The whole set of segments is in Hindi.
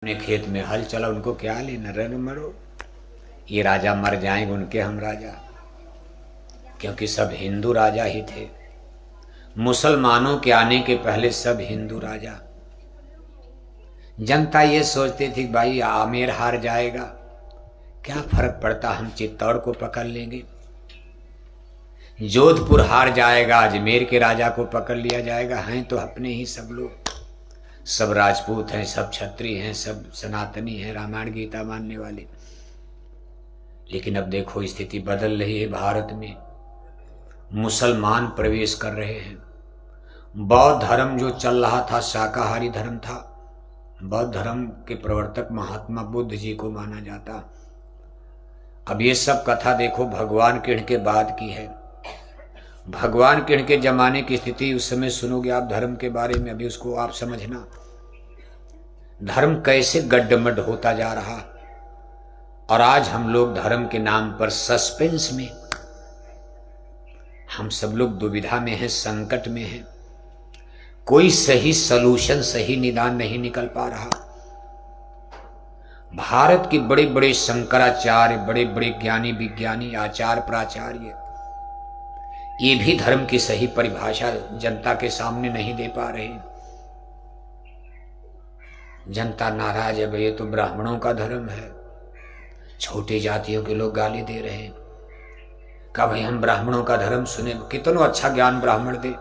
अपने खेत में हल चला, उनको क्या लेना, रन मरो, ये राजा मर जाएंगे उनके हम राजा, क्योंकि सब हिंदू राजा ही थे। मुसलमानों के आने के पहले सब हिंदू राजा। जनता ये सोचती थी भाई आमेर हार जाएगा, क्या फर्क पड़ता, हम चित्तौड़ को पकड़ लेंगे। जोधपुर हार जाएगा, अजमेर के राजा को पकड़ लिया जाएगा, हैं तो अपने ही सब लोग, सब राजपूत हैं, सब क्षत्रिय हैं, सब सनातनी हैं, रामायण गीता मानने वाले। लेकिन अब देखो स्थिति बदल रही है। भारत में मुसलमान प्रवेश कर रहे हैं। बौद्ध धर्म जो चल रहा था शाकाहारी धर्म था, बौद्ध धर्म के प्रवर्तक महात्मा बुद्ध जी को माना जाता। अब ये सब कथा देखो भगवान किण के बाद की है। भगवान किण के जमाने की स्थिति उस समय सुनोगे आप धर्म के बारे में, अभी उसको आप समझना, धर्म कैसे गड्ढमड होता जा रहा। और आज हम लोग धर्म के नाम पर सस्पेंस में, हम सब लोग दुविधा में हैं, संकट में हैं। कोई सही सलूशन, सही निदान नहीं निकल पा रहा। भारत के बड़े बड़े शंकराचार्य, बड़े बड़े ज्ञानी विज्ञानी, आचार्य प्राचार्य, ये भी धर्म की सही परिभाषा जनता के सामने नहीं दे पा रहे। जनता नाराज है, भाई ये तो ब्राह्मणों का धर्म है। छोटी जातियों के लोग गाली दे रहे हैं, कहा भाई हम ब्राह्मणों का धर्म सुने, कितना अच्छा ज्ञान ब्राह्मण दे।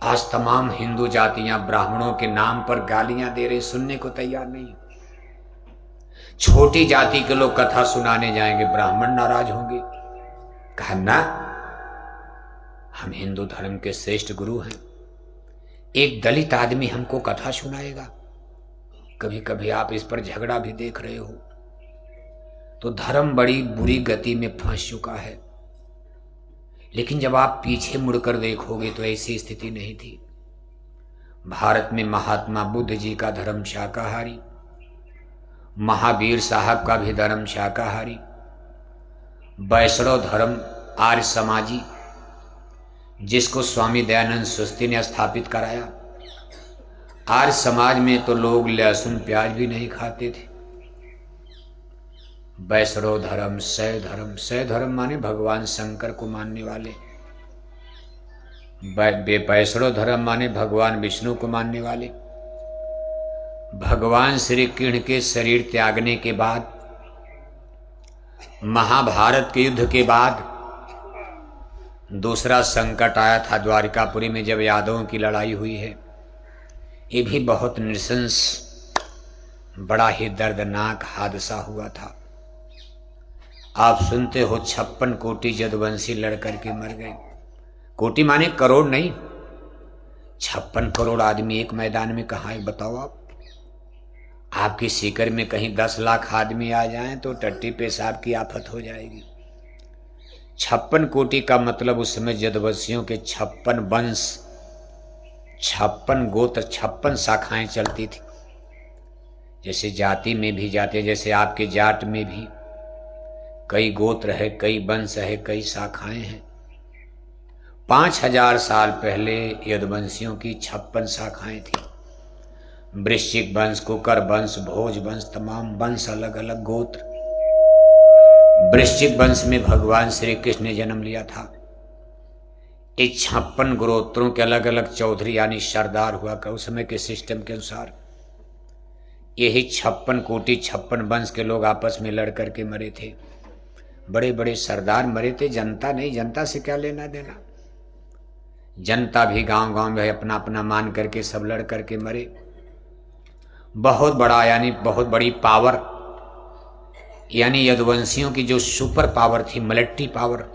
आज तमाम हिंदू जातियां ब्राह्मणों के नाम पर गालियां दे रहे, सुनने को तैयार नहीं। छोटी जाति के लोग कथा सुनाने जाएंगे, ब्राह्मण नाराज होंगे। कहा ना, हम हिंदू धर्म के श्रेष्ठ गुरु हैं, एक दलित आदमी हमको कथा सुनाएगा। कभी कभी आप इस पर झगड़ा भी देख रहे हो। तो धर्म बड़ी बुरी गति में फंस चुका है। लेकिन जब आप पीछे मुड़कर देखोगे तो ऐसी स्थिति नहीं थी। भारत में महात्मा बुद्ध जी का धर्म शाकाहारी, महावीर साहब का भी धर्म शाकाहारी, वैष्णव धर्म आर्य समाजी, जिसको स्वामी दयानंद सृष्टि ने स्थापित कराया। आर्य समाज में तो लोग लहसुन प्याज भी नहीं खाते थे। वैष्णव धर्म, शैव धर्म, शैव धर्म माने भगवान शंकर को मानने वाले, वैष्णव धर्म माने भगवान विष्णु को मानने वाले। भगवान श्री कृष्ण के शरीर त्यागने के बाद, महाभारत के युद्ध के बाद दूसरा संकट आया था द्वारिकापुरी में, जब यादवों की लड़ाई हुई है। ये भी बहुत नृशंस, बड़ा ही दर्दनाक हादसा हुआ था। आप सुनते हो 56 कोटि यदुवंशी लड़कर के मर गए। कोटि माने करोड़ नहीं, 56 करोड़ आदमी एक मैदान में कहाँ है बताओ आप। आपकी सीकर में कहीं 10 लाख आदमी आ जाएं तो टट्टी पेशाब की आफत हो जाएगी। 56 कोटि का मतलब उस समय यदुवंशियों के 56 वंश, 56 गोत्र, 56 शाखाएं चलती थी। जैसे जाति में भी जाते, जैसे आपके जाट में भी कई गोत्र है, कई वंश है, कई शाखाएं हैं। 5000 साल पहले यदुवंशियों की 56 शाखाएं थी। वृश्चिक वंश, कुकर वंश, भोज वंश, तमाम वंश, अलग अलग गोत्र। वृश्चिक वंश में भगवान श्री कृष्ण ने जन्म लिया था। इस 56 गोत्रों के अलग अलग चौधरी यानी सरदार हुआ कर उस समय के सिस्टम के अनुसार। यही 56 कोटि 56 वंश के लोग आपस में लड़ करके मरे थे। बड़े बड़े सरदार मरे थे, जनता नहीं। जनता से क्या लेना देना। जनता भी गांव गांव में अपना अपना मान करके सब लड़ करके मरे। बहुत बड़ा यानी बहुत बड़ी पावर, यानी यदुवंशियों की जो सुपर पावर थी, मिलिट्री पावर,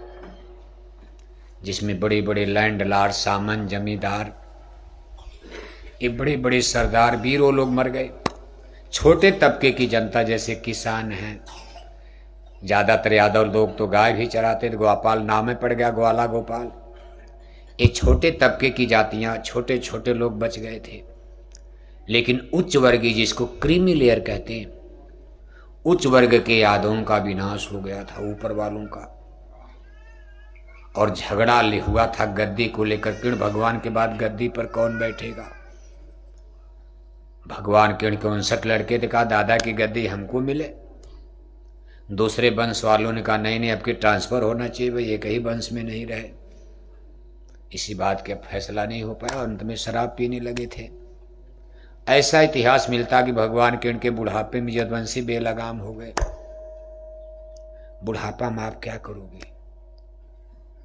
जिसमें बड़े बड़े लैंड लॉर्ड, सामन, जमींदार, ये बड़े बड़े सरदार, वीर, वो लोग मर गए। छोटे तबके की जनता जैसे किसान हैं, ज्यादातर यादव लोग तो गाय भी चराते थे, गोपाल नाम में पड़ गया, ग्वाला गोपाल। ये छोटे तबके की जातियां, छोटे छोटे लोग बच गए थे। लेकिन उच्च वर्गीय, जिसको क्रीमी लेयर कहते हैं, उच्च वर्ग के यादवों का विनाश हो गया था, ऊपर वालों का। और झगड़ा हुआ था गद्दी को लेकर। कृष्ण भगवान के बाद गद्दी पर कौन बैठेगा। भगवान के उनके 59 लड़के थे, कहा दादा की गद्दी हमको मिले। दूसरे वंश वालों ने कहा नहीं नहीं, अब की ट्रांसफर होना चाहिए, भाई एक ही वंश में नहीं रहे। इसी बात का फैसला नहीं हो पाया, अंत में शराब पीने लगे थे। ऐसा इतिहास मिलता कि भगवान के उनके बुढ़ापे में यदुवंशी बेलगाम हो गए। बुढ़ापा में आप क्या करोगे?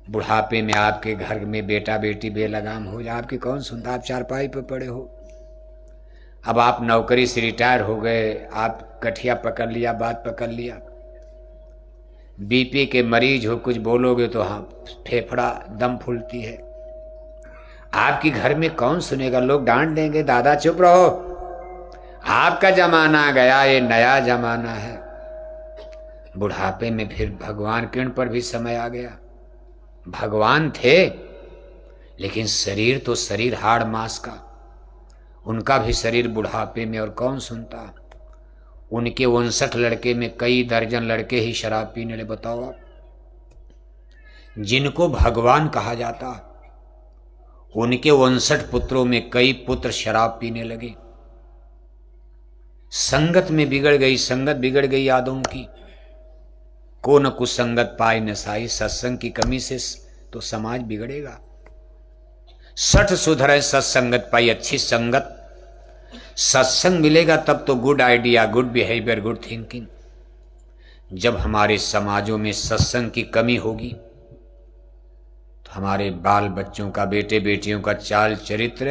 बुढ़ापे में आपके घर में बेटा बेटी बेलगाम हो जाए, आपकी कौन सुनता? आप चारपाई पे पड़े हो। अब आप नौकरी से रिटायर हो गए, आप गठिया पकड़ लिया, बात पकड़ लिया, बीपी के मरीज हो, कुछ बोलोगे तो हाँ फेफड़ा दम फूलती है। आपकी घर में कौन सुनेगा? लोग डांट देंगे, दादा चुप रहो, आपका जमाना गया, ये नया जमाना है। बुढ़ापे में फिर भगवान किरण पर भी समय आ गया। भगवान थे लेकिन शरीर तो शरीर हाड़ मांस का, उनका भी शरीर बुढ़ापे में, और कौन सुनता? उनके 59 लड़के में कई दर्जन लड़के ही शराब पीने लगे। बताओ आप, जिनको भगवान कहा जाता, उनके 59 पुत्रों में कई पुत्र शराब पीने लगे। संगत में बिगड़ गई, संगत बिगड़ गई यादों की। को न कुछ संगत पाए नसाई, सत्संग की कमी से तो समाज बिगड़ेगा। सठ सुधरे सत्संगत पाई, अच्छी संगत, सत्संग मिलेगा तब तो good idea, good behaviour, good thinking. जब हमारे समाजों में सत्संग की कमी होगी तो हमारे बाल बच्चों का, बेटे बेटियों का चाल चरित्र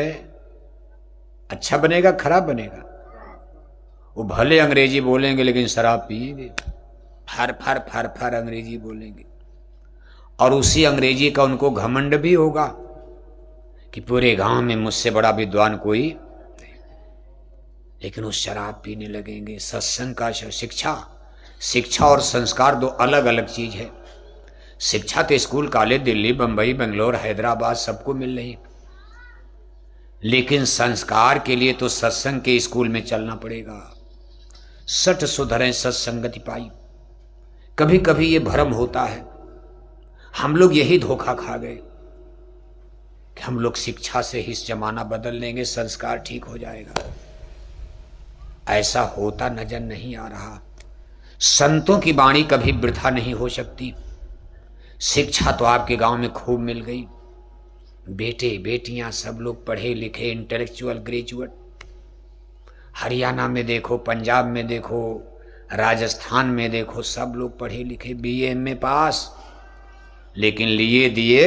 अच्छा बनेगा खराब बनेगा? वो भले अंग्रेजी बोलेंगे लेकिन शराब पिएंगे, फर फर फर फर अंग्रेजी बोलेंगे, और उसी अंग्रेजी का उनको घमंड भी होगा कि पूरे गांव में मुझसे बड़ा विद्वान कोई, लेकिन वो शराब पीने लगेंगे। सत्संग का शिक्षा और संस्कार दो अलग अलग चीज है। शिक्षा तो स्कूल कॉलेज दिल्ली बंबई बेंगलोर हैदराबाद सबको मिल रही, लेकिन संस्कार के लिए तो सत्संग के स्कूल में चलना पड़ेगा। सठ सुधरे सत्संगति पाई। कभी कभी ये भ्रम होता है, हम लोग यही धोखा खा गए कि हम लोग शिक्षा से ही जमाना बदल लेंगे, संस्कार ठीक हो जाएगा। ऐसा होता नजर नहीं आ रहा। संतों की वाणी कभी वृथा नहीं हो सकती। शिक्षा तो आपके गांव में खूब मिल गई, बेटे बेटियां सब लोग पढ़े लिखे, इंटेलेक्चुअल ग्रेजुएट। हरियाणा में देखो, पंजाब में देखो, राजस्थान में देखो, सब लोग पढ़े लिखे, बीए एमए पास, लेकिन लिए दिए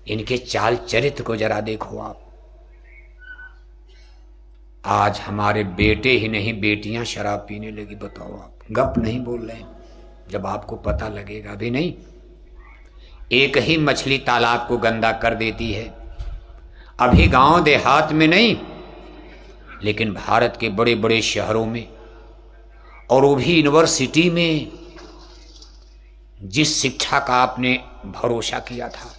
इनके चाल चरित्र को जरा देखो आप। आज हमारे बेटे ही नहीं बेटियां शराब पीने लगी। बताओ आप, गप नहीं बोल रहे, जब आपको पता लगेगा। भी नहीं, एक ही मछली तालाब को गंदा कर देती है। अभी गांव देहात में नहीं, लेकिन भारत के बड़े बड़े शहरों में, और वो भी यूनिवर्सिटी में, जिस शिक्षा का आपने भरोसा किया था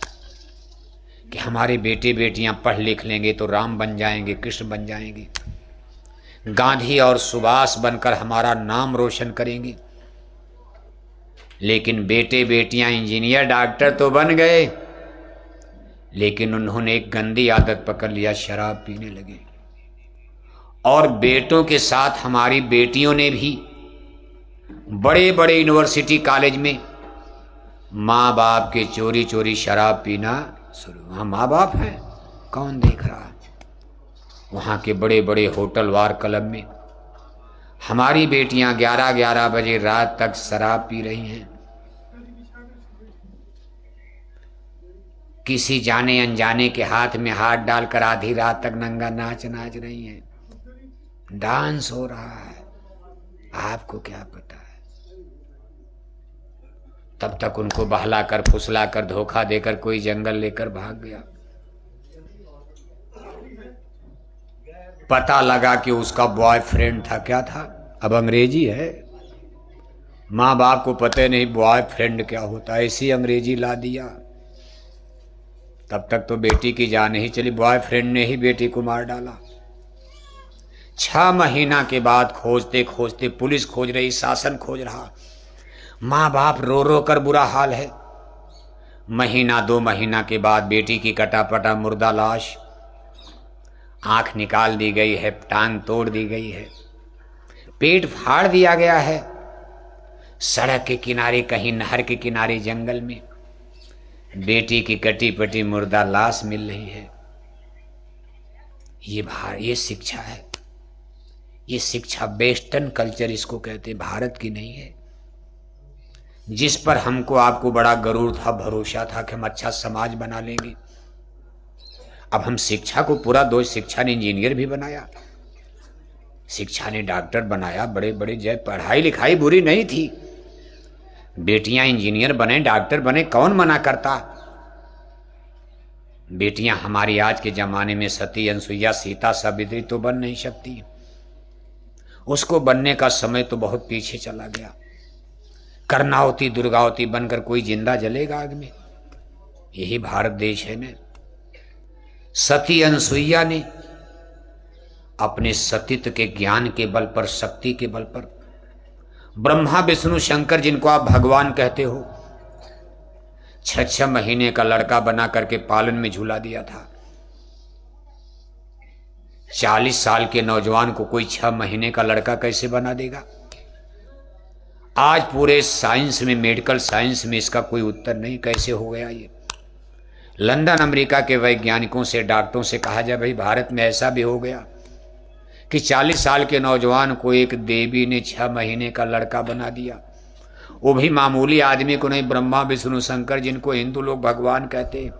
कि हमारे बेटे बेटियां पढ़ लिख लेंगे तो राम बन जाएंगे, कृष्ण बन जाएंगे, गांधी और सुभाष बनकर हमारा नाम रोशन करेंगे, लेकिन बेटे बेटियां इंजीनियर डॉक्टर तो बन गए, लेकिन उन्होंने एक गंदी आदत पकड़ लिया, शराब पीने लगे। और बेटों के साथ हमारी बेटियों ने भी बड़े बड़े यूनिवर्सिटी कॉलेज में माँ बाप के चोरी चोरी शराब पीना शुरू। वहाँ माँ बाप हैं, कौन देख रहा? वहाँ के बड़े बड़े होटल वार क्लब में हमारी बेटियां 11-11 बजे रात तक शराब पी रही हैं। किसी जाने अनजाने के हाथ में हाथ डालकर आधी रात तक नंगा नाच रही हैं। डांस हो रहा है, आपको क्या पता है? तब तक उनको बहलाकर फुसलाकर धोखा देकर कोई जंगल लेकर भाग गया। पता लगा कि उसका बॉयफ्रेंड था। क्या था? अब अंग्रेजी है, माँ बाप को पता नहीं बॉयफ्रेंड क्या होता है, ऐसी अंग्रेजी ला दिया। तब तक तो बेटी की जान ही चली, बॉयफ्रेंड ने ही बेटी को मार डाला। 6 महीना के बाद खोजते खोजते पुलिस खोज रही, शासन खोज रहा, माँ बाप रो रो कर बुरा हाल है। महीना 2 महीना के बाद बेटी की कटापटा मुर्दा लाश। आंख निकाल दी गई है, टांग तोड़ दी गई है, पेट फाड़ दिया गया है, सड़क के किनारे, कहीं नहर के किनारे जंगल में बेटी की कटी पटी मुर्दा लाश मिल रही है। ये शिक्षा है। ये शिक्षा वेस्टर्न कल्चर इसको कहते हैं, भारत की नहीं है। जिस पर हमको आपको बड़ा गरूर था, भरोसा था कि हम अच्छा समाज बना लेंगे। अब हम शिक्षा को पूरा दोष, शिक्षा ने इंजीनियर भी बनाया, शिक्षा ने डॉक्टर बनाया, बड़े बड़े जय, पढ़ाई लिखाई बुरी नहीं थी, बेटियां इंजीनियर बने, डॉक्टर बने, कौन मना करता। बेटियां हमारी आज के जमाने में सती, अनसुईया, सीता, सावित्री तो बन नहीं सकती। उसको बनने का समय तो बहुत पीछे चला गया। कर्णावती, दुर्गावती बनकर कोई जिंदा जलेगा आग में? यही भारत देश है ना। सती अनसुईया ने अपने सतीत्व के ज्ञान के बल पर, शक्ति के बल पर, ब्रह्मा विष्णु शंकर जिनको आप भगवान कहते हो, 6 महीने का लड़का बना करके पालन में झूला दिया था। 40 साल के नौजवान को कोई 6 महीने का लड़का कैसे बना देगा? आज पूरे साइंस में, मेडिकल साइंस में इसका कोई उत्तर नहीं, कैसे हो गया ये। लंदन अमेरिका के वैज्ञानिकों से, डॉक्टरों से कहा जाए भाई भारत में ऐसा भी हो गया कि 40 साल के नौजवान को एक देवी ने 6 महीने का लड़का बना दिया, वो भी मामूली आदमी को नहीं, ब्रह्मा विष्णु शंकर जिनको हिंदू लोग भगवान कहते हैं,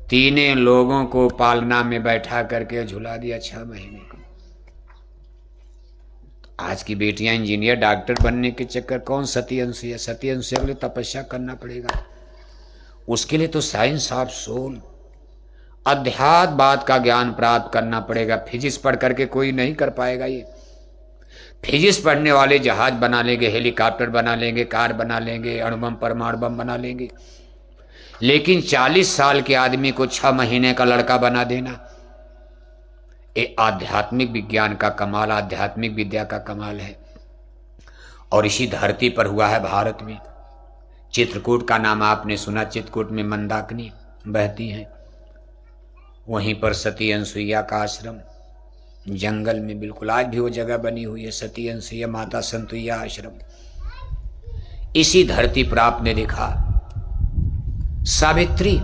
तीनों लोगों को पालना में बैठा करके झुला दिया 6 महीने का। आज की बेटियां इंजीनियर, डॉक्टर बनने के चक्कर, कौन सती अंशुया, सती अंशुया के लिए तपस्या करना पड़ेगा। उसके लिए तो साइंस ऑफ सोल, अध्यात्मवाद का ज्ञान प्राप्त करना पड़ेगा। फिजिक्स पढ़ करके कोई नहीं कर पाएगा ये। फिजिक्स पढ़ने वाले जहाज बना लेंगे, हेलीकॉप्टर बना लेंगे, कार बना लेंगे, अणुबम परमाणु बम बना लेंगे, लेकिन 40 साल के आदमी को 6 महीने का लड़का बना देना, ये आध्यात्मिक विज्ञान का कमाल, आध्यात्मिक विद्या का कमाल है। और इसी धरती पर हुआ है भारत में। चित्रकूट का नाम आपने सुना, चित्रकूट में मंदाकिनी बहती हैं, वहीं पर सती अनसुईया का आश्रम जंगल में, बिल्कुल आज भी वो जगह बनी हुई है, सती अनसुईया माता संतुईया आश्रम। इसी धरती पर आपने देखा सावित्री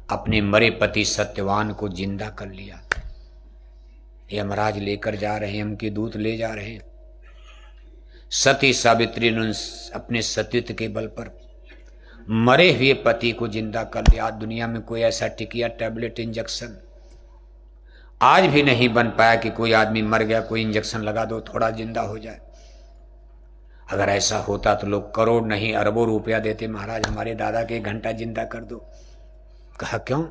अपने मरे पति सत्यवान को जिंदा कर लिया। यमराज लेकर जा रहे हैं, उनके दूत ले जा रहे हैं। सती सावित्री ने अपने सतीत्व के बल पर मरे हुए पति को जिंदा कर लिया। आज दुनिया में कोई ऐसा टिकिया, टैबलेट, इंजेक्शन आज भी नहीं बन पाया कि कोई आदमी मर गया, कोई इंजेक्शन लगा दो थोड़ा जिंदा हो जाए। अगर ऐसा होता तो लोग करोड़ नहीं अरबों रुपया देते, महाराज हमारे दादा के 1 घंटा जिंदा कर दो। कहा क्यों?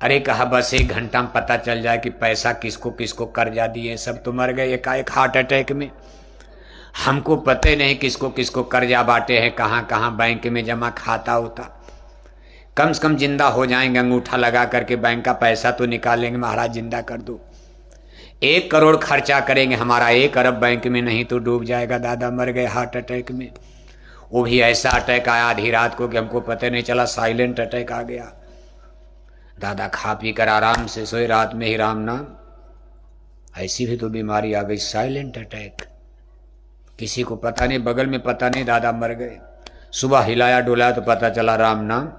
अरे कहा बस 1 घंटा में पता चल जाए कि पैसा किसको किसको कर्जा दिए, सब तो मर गए एकाएक हार्ट अटैक में। हमको पता ही नहीं किसको किसको कर्जा बांटे हैं, कहाँ कहाँ बैंक में जमा खाता होता। कम से कम जिंदा हो जाएंगे, अंगूठा लगा करके बैंक का पैसा तो निकालेंगे, महाराज जिंदा कर दो। 1 करोड़ खर्चा करेंगे, हमारा 1 अरब बैंक में नहीं तो डूब जाएगा। दादा मर गए हार्ट अटैक में, वो भी ऐसा अटैक आया आधी रात को कि हमको पता नहीं चला, साइलेंट अटैक आ गया। दादा खा पी कर आराम से सोए, रात में ही राम नाम। ऐसी भी तो बीमारी आ गई, साइलेंट अटैक, किसी को पता नहीं, बगल में पता नहीं, दादा मर गए। सुबह हिलाया डुलाया तो पता चला राम नाम।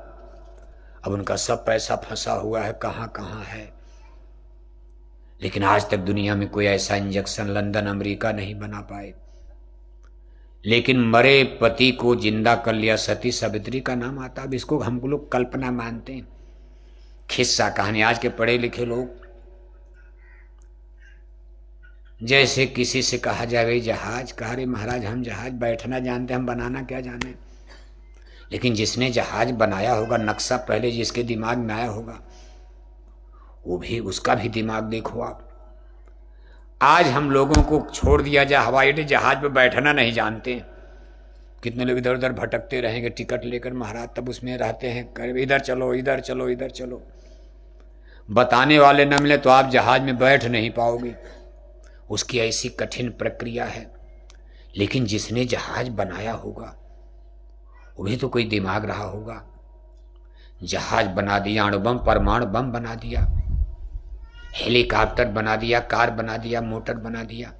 अब उनका सब पैसा फंसा हुआ है, कहाँ कहाँ है। लेकिन आज तक दुनिया में कोई ऐसा इंजेक्शन लंदन अमेरिका नहीं बना पाए। लेकिन मरे पति को जिंदा कर लिया, सती सावित्री का नाम आता। अब इसको हम लोग कल्पना मानते हैं, खिस्सा कहानी। आज के पढ़े लिखे लोग, जैसे किसी से कहा जाए भाई जहाज, कहा रे महाराज हम जहाज बैठना जानते, हम बनाना क्या जाने। लेकिन जिसने जहाज बनाया होगा, नक्शा पहले जिसके दिमाग में आया होगा, वो भी, उसका भी दिमाग देखो आप। आज हम लोगों को छोड़ दिया जाए हवाई अड्डे, जहाज पर बैठना नहीं जानते। कितने लोग इधर उधर भटकते रहेंगे टिकट लेकर, महाराज तब उसमें रहते हैं, इधर चलो इधर चलो इधर चलो। बताने वाले न मिले तो आप जहाज में बैठ नहीं पाओगे। उसकी ऐसी कठिन प्रक्रिया है। लेकिन जिसने जहाज बनाया होगा, वो भी तो कोई दिमाग रहा होगा। जहाज बना दिया, अणुबम परमाणु बम बना दिया, हेलीकॉप्टर बना दिया, कार बना दिया, मोटर बना दिया।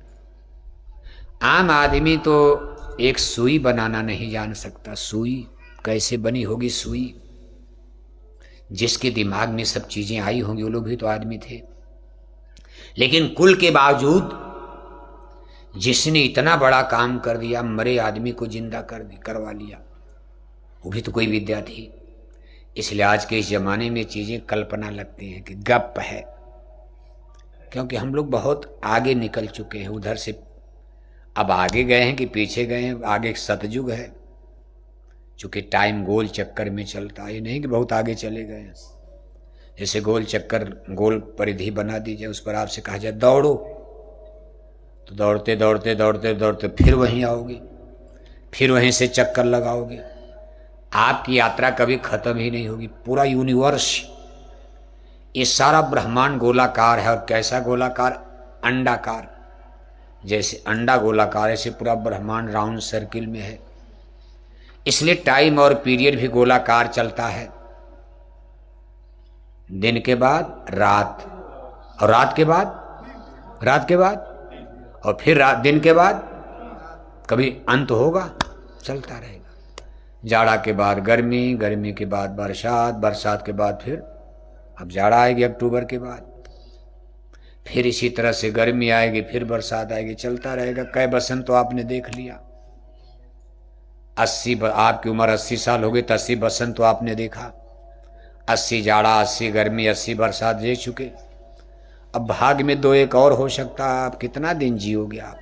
आम आदमी तो एक सुई बनाना नहीं जान सकता। सुई कैसे बनी होगी सुई? जिसके दिमाग में सब चीजें आई होंगी वो लोग भी तो आदमी थे। लेकिन कुल के बावजूद जिसने इतना बड़ा काम कर दिया, मरे आदमी को जिंदा करवा लिया, वो भी तो कोई विद्या थी। इसलिए आज के इस जमाने में चीजें कल्पना लगती हैं कि गप है, क्योंकि हम लोग बहुत आगे निकल चुके हैं उधर से। अब आगे गए हैं कि पीछे गए हैं? आगे सतयुग है, चूंकि टाइम गोल चक्कर में चलता है, ये नहीं कि बहुत आगे चले गए हैं। जैसे गोल चक्कर, गोल परिधि बना दीजिए, उस पर आपसे कहा जाए दौड़ो, तो दौड़ते दौड़ते दौड़ते दौड़ते फिर वहीं आओगे, फिर वहीं से चक्कर लगाओगे। आपकी यात्रा कभी खत्म ही नहीं होगी। पूरा यूनिवर्स, ये सारा ब्रह्मांड गोलाकार है। और कैसा गोलाकार? अंडाकार। जैसे अंडा गोलाकार, ऐसे पूरा ब्रह्मांड राउंड सर्किल में है। इसलिए टाइम और पीरियड भी गोलाकार चलता है। दिन के बाद रात, और रात के बाद और फिर रात, दिन के बाद कभी अंत होगा? चलता रहेगा। जाड़ा के बाद गर्मी, गर्मी के बाद बरसात, बरसात के बाद फिर अब जाड़ा आएगी अक्टूबर के बाद, फिर इसी तरह से गर्मी आएगी, फिर बरसात आएगी, चलता रहेगा। कै बसंत तो आपने देख लिया। 80, आपकी उम्र 80 साल हो गई तो 80 बसंत तो आपने देखा। 80 जाड़ा, 80 गर्मी, 80 बरसात दे चुके। अब भाग में 2-1 और हो सकता है। आप कितना दिन जियोगे? आप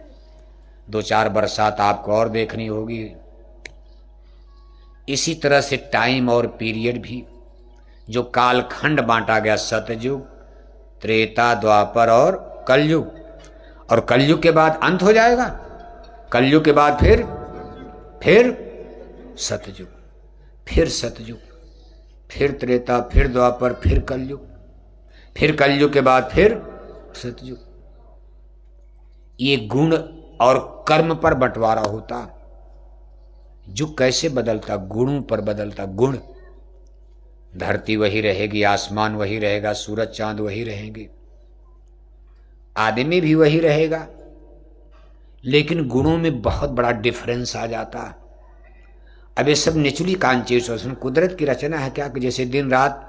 2-4 बरसात आपको और देखनी होगी। इसी तरह से टाइम और पीरियड भी, जो कालखंड बांटा गया, सतयुग, त्रेता, द्वापर और कलयुग, और कलयुग के बाद अंत हो जाएगा। कलयुग के बाद फिर सतयुग, फिर सतयुग, फिर त्रेता, फिर द्वापर, फिर कलयुग, फिर कलयुग के बाद फिर सतयुग। ये गुण और कर्म पर बंटवारा होता। युग कैसे बदलता? गुणों पर बदलता। गुण, धरती वही रहेगी, आसमान वही रहेगा, सूरज चांद वही रहेंगे, आदमी भी वही रहेगा, लेकिन गुणों में बहुत बड़ा डिफरेंस आ जाता। अब ये सब नेचुरली कॉन्शियस, कुदरत की रचना है क्या कि जैसे दिन रात